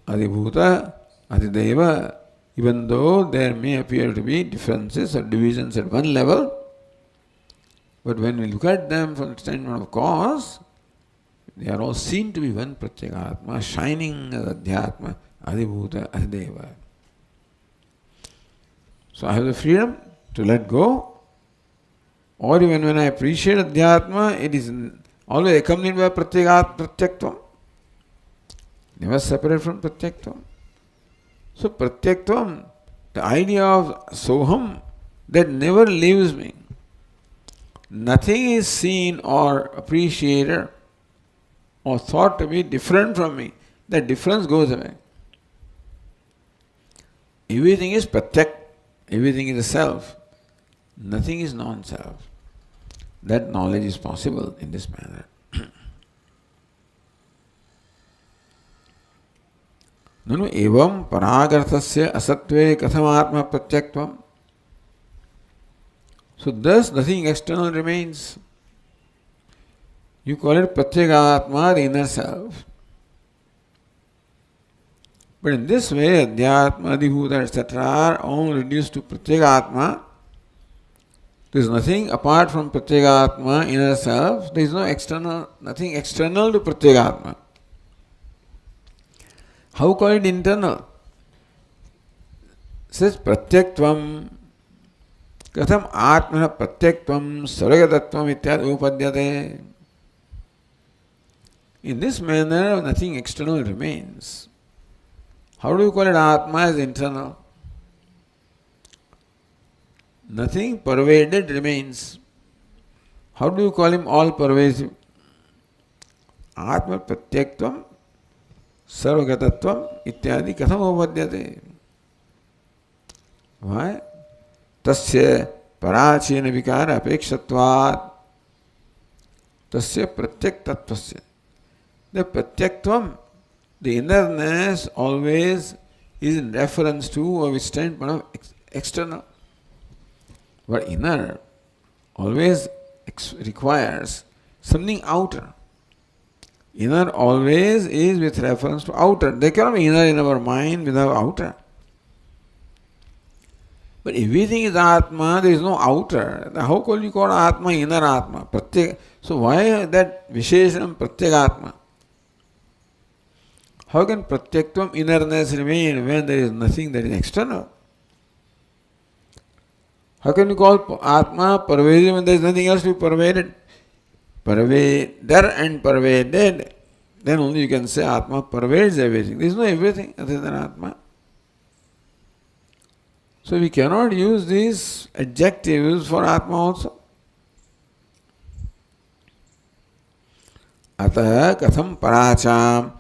[SPEAKER 1] adibhuta, adideva, even though there may appear to be differences or divisions at one level, but when we look at them from the standpoint of cause, they are all seen to be one Pratyekatma, shining as Adhyatma, Adibhuta, Adideva. So I have the freedom to let go, or even when I appreciate Adhyatma, it is always accompanied by Pratyaktvam, never separate from Pratyaktvam. So Pratyaktvam, the idea of Soham, that never leaves me. Nothing is seen or appreciated or thought to be different from me. That difference goes away. Everything is pratyak, everything is a self. Nothing is non-self. That knowledge is possible in this manner. Nanu evam paragarthasya asatve kathamatma pratyaktvam. So thus nothing external remains. You call it Pratyagatma, the inner self. But in this way, Adhyatma, Adibhuta, etc. are all reduced to Pratyagatma. There is nothing apart from Pratyagatma, inner self. There is no external, nothing external to Pratyagatma. How call it internal? It says Pratyaktvam. Katham Atmana Pratyaktvam Saragatatvam ityad upadyate. In this manner, nothing external remains. How do you call it Atma as internal? Nothing pervaded remains. How do you call him all pervasive? Atma Pratyaktvam Sarvagatatvam ityadi katham upadyate. Why? Tasya parachena vikara apekshatvat. Tasya pratyaktattvasya. The pratyaktvam, the innerness, always is in reference to or with standpoint of external. But inner always requires something outer. Inner always is with reference to outer. There cannot be inner in our mind without outer. But everything is Atma, there is no outer. How can you call Atma inner Atma? So why that Visheshanam Pratyagatma? How can Pratyaktvam innerness remain when there is nothing that is external? How can you call Atma pervasive when there is nothing else to be pervaded? Pervader and pervaded. Then only you can say Atma pervades everything. There is no everything other than Atma. So we cannot use these adjectives for Atma also. Atah katham paracham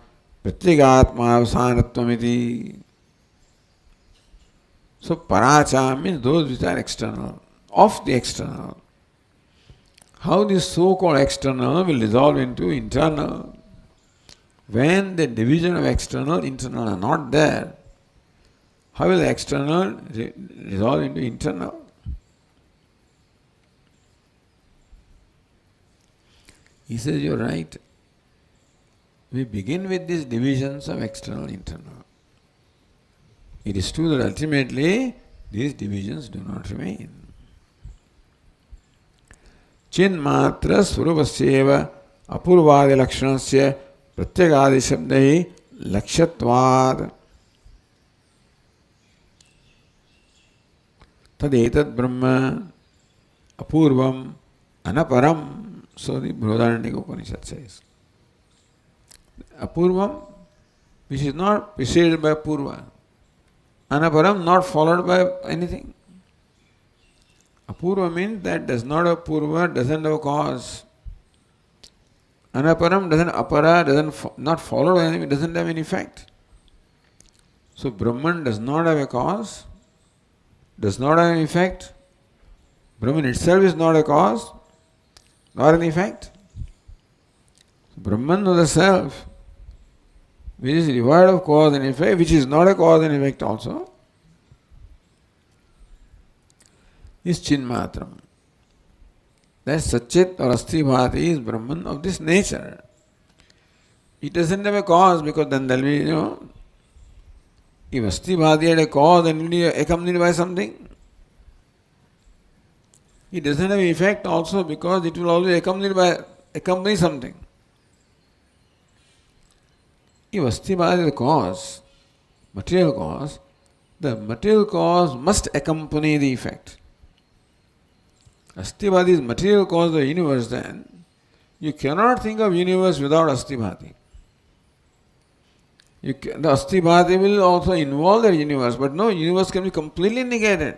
[SPEAKER 1] pratyagatma avsanattvamiti. So paracham means those which are external, of the external. How this so-called external will dissolve into internal. When the division of external, internal are not there, how will the external resolve into internal? He says, you're right. We begin with these divisions of external, internal. It is true that ultimately these divisions do not remain. Chinmatra swarupasyeva apurvadi lakshanasya pratyagadi shabdai lakshatvad. Tadetad Brahma apurvam anaparam. So the Brihadaranyaka Upanishad says. Apurvam, which is not preceded by Purva. Anaparam, not followed by anything. Apurva means that does not have purva, doesn't have cause. Anaparam doesn't apara, not follow anything, doesn't have any effect. So Brahman does not have a cause, does not have an effect. Brahman itself is not a cause, nor an effect. Brahman of the self, which is devoid of cause and effect, which is not a cause and effect also, is Chinmatram. That Satchit or Asthibhati is Brahman of this nature. It doesn't have a cause, because then there will be, if Asthibhati had a cause, then it will be accompanied by something. It doesn't have effect also, because it will always accompany something. If Asthibhati is the cause, material cause, the material cause must accompany the effect. Asthibhati is material cause of the universe, then you cannot think of universe without Asthibhati. The Asthibhati will also involve the universe, but no, universe can be completely negated.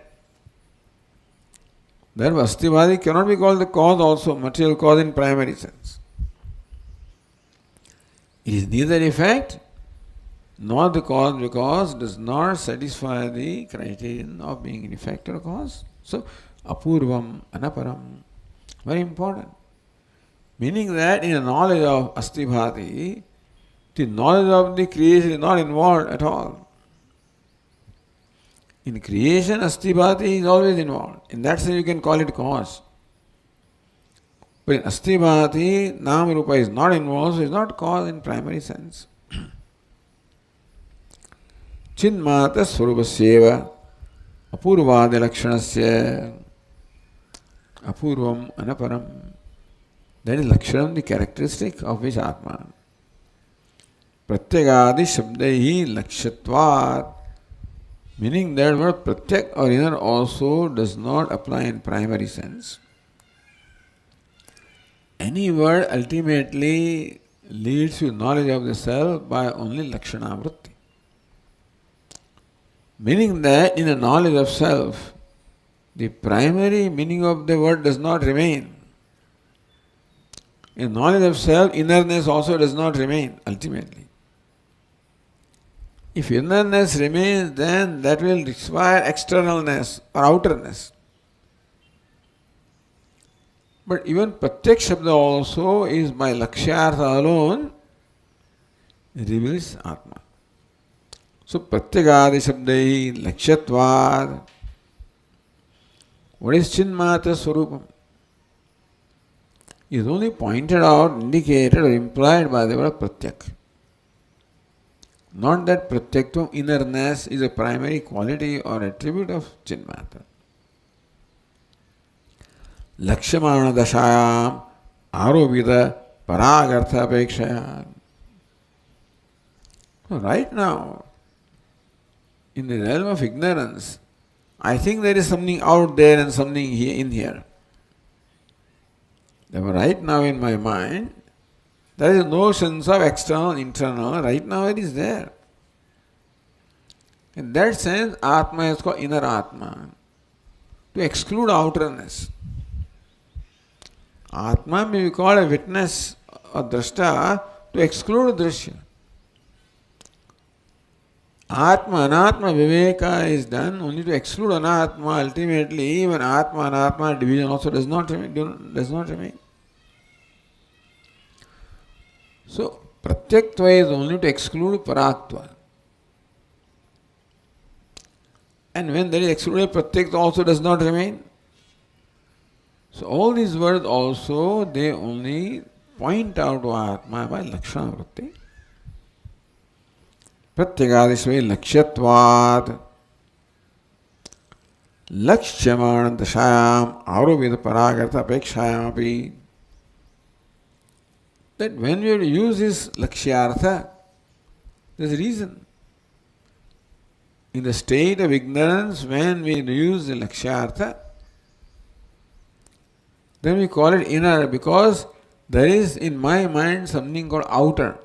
[SPEAKER 1] Therefore, Asthibhati cannot be called the cause also, material cause in primary sense. It is neither effect nor the cause, because it does not satisfy the criterion of being an effect or a cause. So, apurvam, anaparam, very important. Meaning that in the knowledge of Asthibhati, the knowledge of the creation is not involved at all. In creation, Asthibhati is always involved. In that sense, you can call it cause. But in Asthibhati, Nama Rupa is not involved, so it is not cause in primary sense. Chinmata Swarupasyeva Apurvadi Lakshanasya Apurvam Anaparam. That is Lakshanam, the characteristic of which Atma. Pratyagadi Shabdehi Lakshatvat. Meaning that word Pratyak or inner also does not apply in primary sense. Any word ultimately leads to knowledge of the self by only Lakshana Vritti. Meaning that in the knowledge of self, the primary meaning of the word does not remain. In knowledge of self, innerness also does not remain ultimately. If innerness remains, then that will require externalness or outerness. But even Pratyak Shabda also is by Lakshyartha alone reveals Atma. So Pratyagadi Shabdai Lakshyatvad. What is Chinmata Swarupam? Is only pointed out, indicated or implied by the word Pratyak. Not that Pratyaktam, innerness, is a primary quality or attribute of Chinmata. Lakshamana Dashayam Arovida Paragartha Apekshaya. So right now, in the realm of ignorance, I think there is something out there and something here in here. Therefore, right now in my mind, there is no sense of external, internal. Right now it is there. In that sense, Atma is called inner Atma, to exclude outerness. Atma may be called a witness or drashta to exclude drishya. Atma, Anatma, Viveka is done only to exclude Anatma. Ultimately, even Atma, Anatma division also does not remain. So, Pratyaktva is only to exclude Paratva. And when there is excluded, Pratyakta also does not remain. So, all these words also, they only point out to Atma by Lakshana Vritti. Pratyagādisvai Lakshyatvad Lakshyaman Dashayam Arovida Paragartha Apekshayam api. That when we use this Lakshyartha, there is a reason. In the state of ignorance, when we use the Lakshyartha, then we call it inner, because there is in my mind something called outer.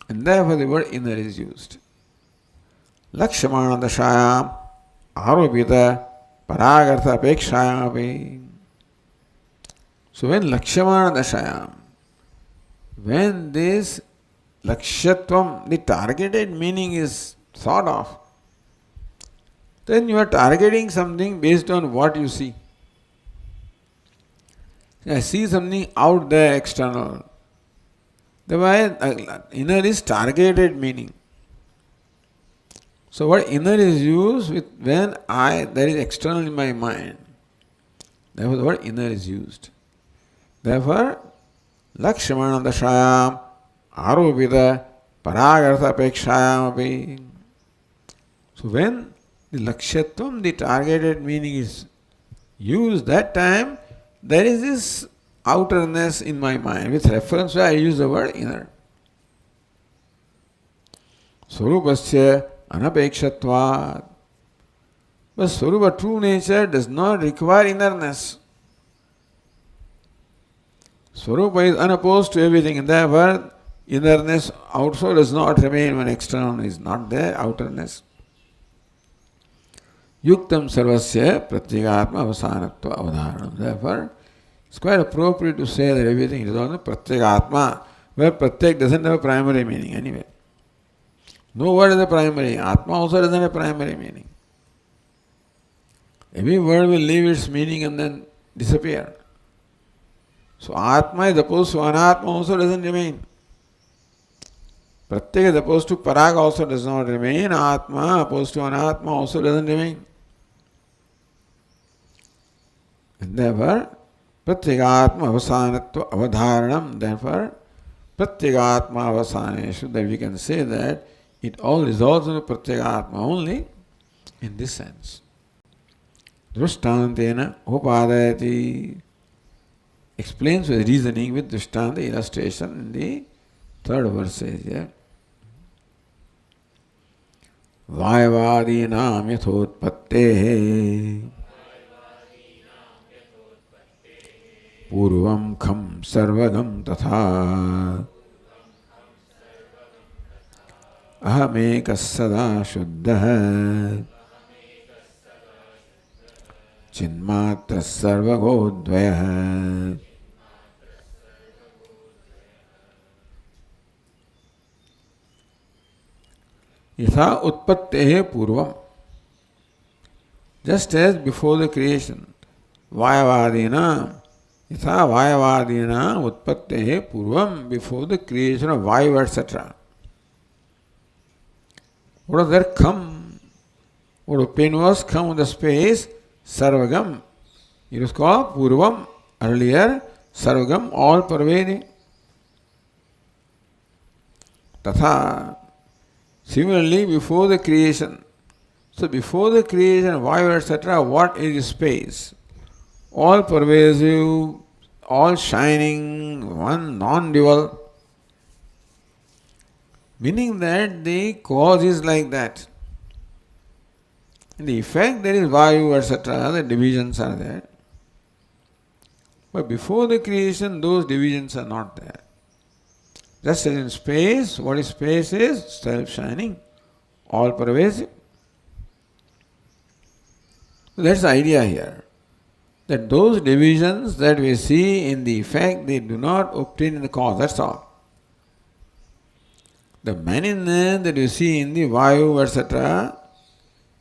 [SPEAKER 1] And therefore the word inner is used. Lakshamana Dashayam Arovita paragartha apekshayamapi. So when Lakshamana Dashayam, when this Lakshyatvam, the targeted meaning is thought of, then you are targeting something based on what you see. I see something out there external. The inner is targeted meaning. So what inner is used with when there is external in my mind. Therefore the word inner is used. Therefore, Lakshmana Dashayam Arupita Paragartha Apekshayam api. So when the Lakshyatvam, the targeted meaning is used, that time there is this outerness in my mind. With reference to I use the word inner. Swarupasya anapekshatvat. But Swarupa, true nature, does not require innerness. Swarupa is unopposed to everything, and therefore innerness also does not remain when external is not there, outerness. Yuktam sarvasya pratyagatma avasanatva avadharanam. Therefore, it's quite appropriate to say that everything is on the pratyagatma, where pratyak doesn't have a primary meaning anyway. No word is a primary. Atma also doesn't have a primary meaning. Every word will leave its meaning and then disappear. So Atma is opposed to Anatma also doesn't remain. Pratyek is opposed to Parag also does not remain. Atma opposed to Anatma also doesn't remain. And therefore, Pratyagatma avasanatva avadharanam. Therefore, Pratyagatma avasaneshu, that we can say that it all resolves on Pratyagatma only in this sense. Drishtantena upadayati explains with reasoning with Drishtanta illustration in the third verse here. Vayavadinam yathotpattehe purvam kham sarvagam tatha ahamekas sada shuddha chinmatra sarvagodvaya. Yatha utpattehe purvam. Just as before the creation, Vayavadina, Yatha Vayavadina utpattehe purvam, before the creation of Vayu, etc. What does that come? What opinion was come on the space? Sarvagam. It was called Purvam. Earlier, Sarvagam, all pervading. Tatha. Similarly, before the creation. So before the creation, Vayu, etc., what is space? All pervasive, all shining, one non-dual. Meaning that the cause is like that. In the effect, there is Vayu, etc., the divisions are there. But before the creation, those divisions are not there. Just as in space, what is space is? Self-shining, all-pervasive. So that's the idea here. That those divisions that we see in the effect, they do not obtain in the cause, that's all. The manyness that you see in the Vayu, etc.,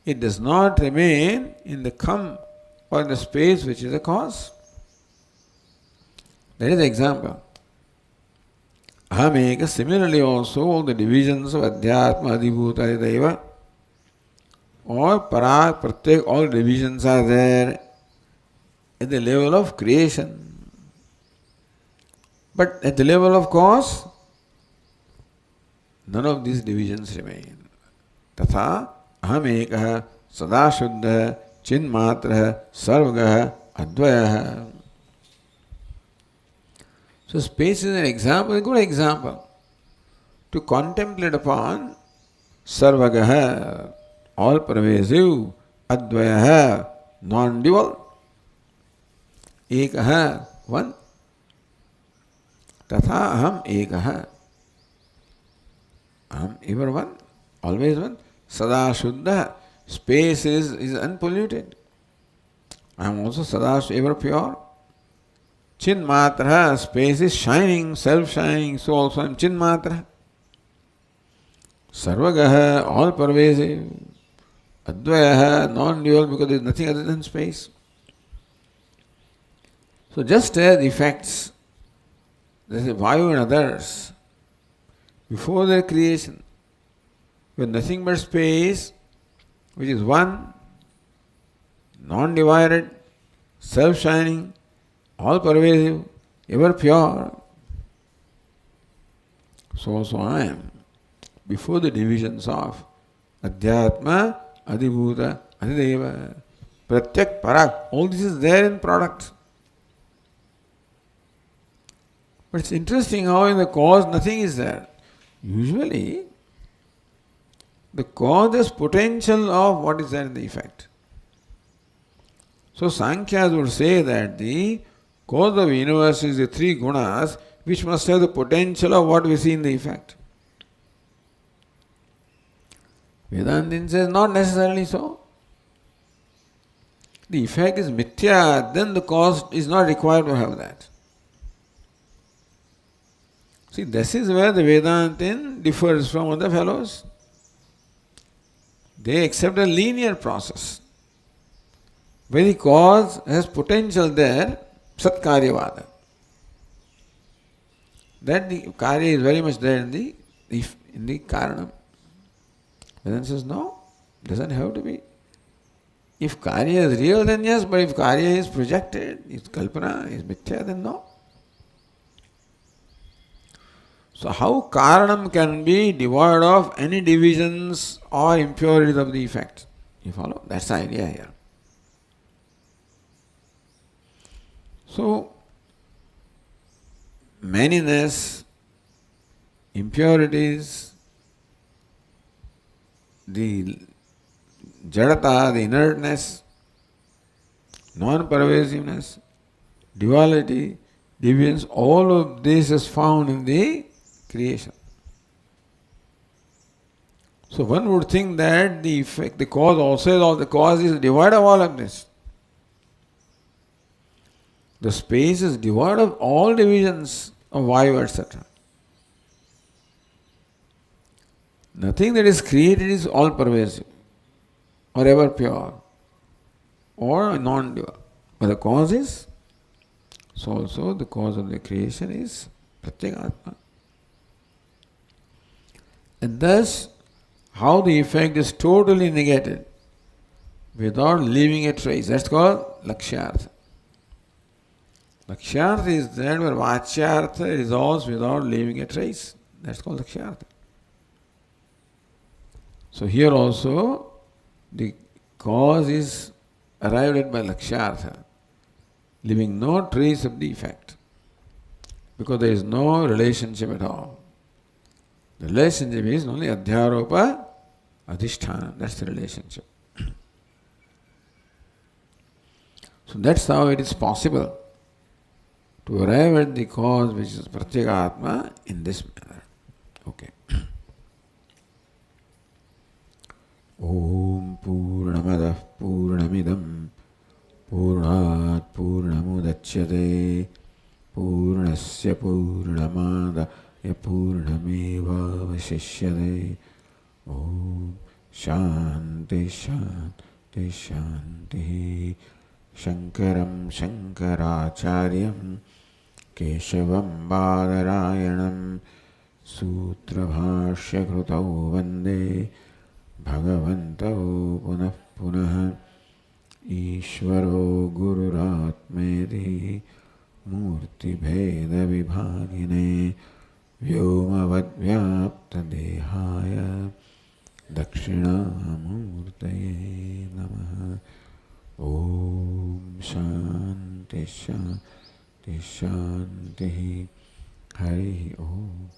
[SPEAKER 1] it does not remain in the Kham or in the space which is the cause. That is the example. Ahameka, similarly also, all the divisions of Adhyatma, Adhibhuta, Adhidaiva, all Parag, Pratyek, all divisions are there at the level of creation. But at the level of cause, none of these divisions remain. Tatha ahamekah sadashuddha chinmatra sarvagah advayah. So space is an example, a good example to contemplate upon sarvagah, all pervasive, advayah, non-dual, ekah, one, tatha aham ekah. Aham, ever one, always one. Sada Shuddha, space is unpolluted. I am also Sadashiva, ever pure. Chinmatra, space is shining, self-shining, so also I am Chinmatra. Sarvagaha, all pervasive. Advayaha, non-dual, because there is nothing other than space. So just as the effects, there is Vayu and others, before their creation, with nothing but space, which is one, non-divided, self-shining, all-pervasive, ever pure. So also I am. Before the divisions of Adhyatma, Adhibhuta, Adhideva, Pratyak, Parak, all this is there in product. But it's interesting how in the cause nothing is there. Usually, the cause is potential of what is there in the effect. So Sankhyas would say that the cause of the universe is the three gunas which must have the potential of what we see in the effect. Vedantin says not necessarily so. The effect is mithya, then the cause is not required to have that. See, this is where the Vedantin differs from other fellows. They accept a linear process. Where the cause has potential there, Satkaryavada. That the karya is very much there in the karanam. Vedanta says no, doesn't have to be. If karya is real, then yes, but if karya is projected, is kalpana, is mithya, then no. So how karanam can be devoid of any divisions or impurities of the effect? You follow? That's the idea here. So, manyness, impurities, the jadata, the inertness, non-pervasiveness, duality, deviance, all of this is found in the creation. So one would think that the effect, the cause also is all, the cause is devoid of all of this. The space is devoid of all divisions of Vayu, etc. Nothing that is created is all pervasive, or ever pure, or non-dual. But the cause is, so also the cause of the creation is Pratyekatma. And thus, how the effect is totally negated without leaving a trace. That's called Lakshyartha. Lakshyartha is that where Vachyartha resolves without leaving a trace. That's called Lakshyartha. So here also, the cause is arrived at by Lakshyartha, leaving no trace of the effect, because there is no relationship at all. The relationship is only Adhyaropa, Adhisthana. That's the relationship. So that's how it is possible to arrive at the cause which is Pratyekatma in this manner. Okay. Om Purnamadah Purnamidam Purnat Purnamudachyate Purnasya Purnamada Purnameva Vashishyate. Om Shanti Shanti Shanti. Shankaram Shankaracharyam Keshavam Badarayanam Sutrabhashya Krutau Vande Bhagavantau Punah Punah Ishvaro Gururatmeti Murti Bheda Vibhagine Vyomavad Vyapta Dehaya Dakshinamurtaye Namaha. Om Shanti Shanti Shanti. Hari Om.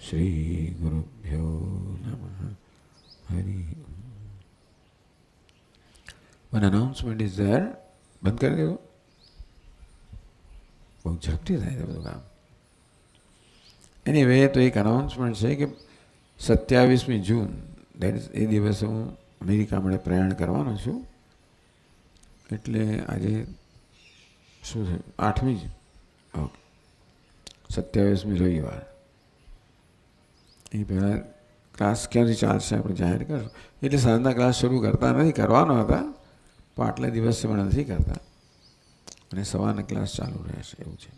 [SPEAKER 1] Shri Gurubhyo Namaha. Hari Om. One announcement is there. बंद कर दो. बहुत झपटी था ये काम. Anyway, तो एक announcement है कि 27મી જૂન, that is એ દિવસે હું અમેરિકા માટે પ્રયાણ કરવાનો છું. એટલે આજે શું છે? 8મી જ. ઓકે, 27મી રવિવાર. એ પહેલાં ક્લાસ ક્યાંથી ચાલશે આપણે જાહેર કરશું. એટલે સાંજના ક્લાસ શરૂ કરતા નથી, કરવાનો હતા પણ આટલા દિવસથી પણ નથી કરતા, અને સવારના ક્લાસ ચાલુ રહેશે એવું છે.